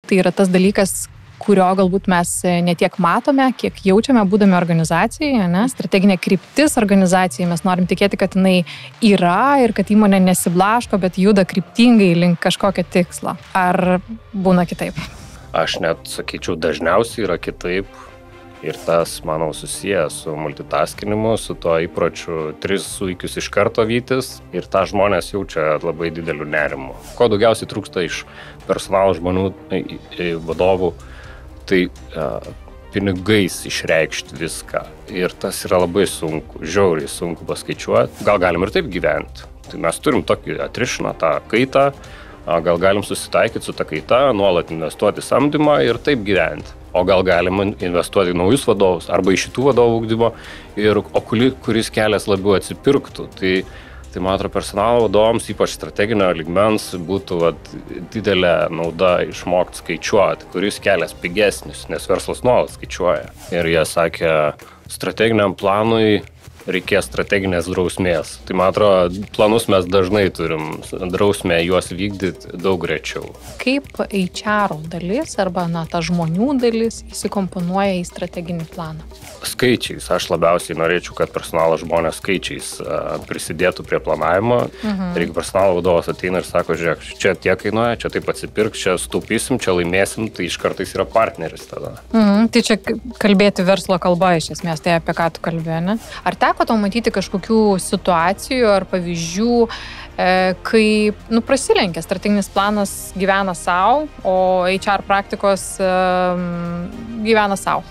tai yra tas dalykas, kurio galbūt mes ne tiek matome, kiek jaučiame, būdami organizacijoje, ne? Strateginė kryptis organizacijai, mes norim tikėti, kad jinai yra ir kad įmonė nesiblaško, bet juda kryptingai link kažkokio tikslo. Ar būna kitaip? Aš net sakyčiau, dažniausiai yra kitaip ir tas, manau, susijęs su multitaskinimu, su tuo įpročiu 3 zuikius iš karto vytis ir tą žmonės jaučia labai dideliu nerimu. Ko daugiausiai trūksta iš personalo žmonių, vadovų, tai pinigais išreikšti viską. Ir tas yra labai sunku, žiauriai sunku paskaičiuoti. Gal galim ir taip gyventi. Tai mes turim tokį atrišiną tą kaitą, gal galim susitaikyti su ta kaita, nuolat investuoti samdymą ir taip gyventi. O gal galim investuoti į naujus vadovus arba į šitų vadovų ugdymo, o kuris kelias labiau atsipirktų. Tai man atrodo, personalo vadovams, ypač strateginio lygmens, būtų didelė nauda išmokti skaičiuoti, kuris kelias pigesnis, nes verslas nuolat skaičiuoja. Ir jie sakė, strateginiam planui reikės strateginės drausmės. Tai man atrodo, planus mes dažnai turim, drausmę juos vykdyti daug rečiau. Kaip HR dalis arba ta žmonių dalis įsikomponuoja į strateginį planą? Skaičiais. Aš labiausiai norėčiau, kad personalo žmonės skaičiais prisidėtų prie planavimo. Ir jeigu personalo vadovas ateina ir sako, žiūrėk, čia tiek kainuoja, čia taip atsipirks, čia stūpysim, čia laimėsim, tai iš kartais yra partneris tada. Tai čia kalbėti verslo kalba iš esmės, tai apie ką tu kalbėjai, ne? Ar teko tau matyti kažkokių situacijų ar pavyzdžių, kai prasilenkia strateginis planas gyvena savo, o HR praktikos gyvena savo?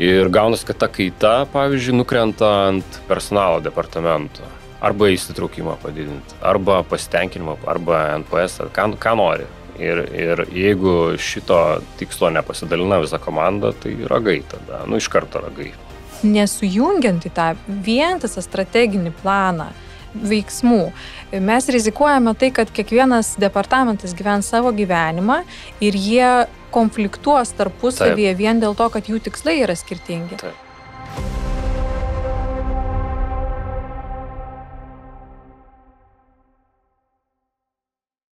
Ir gaunas, kad ta kaita, pavyzdžiui, nukrenta ant personalo departamento. Arba įsitraukimą padidinti, arba pasitenkinimą, arba NPS, ką nori. Ir jeigu šito tikslo nepasidalina visa komanda, tai ragai tada, iš karto ragai. Nesujungiant į tą vientisą strateginį planą veiksmų, mes rizikuojame tai, kad kiekvienas departamentas gyvens savo gyvenimą ir jie konfliktuos tarpusavyje vien dėl to, kad jų tikslai yra skirtingi. Taip.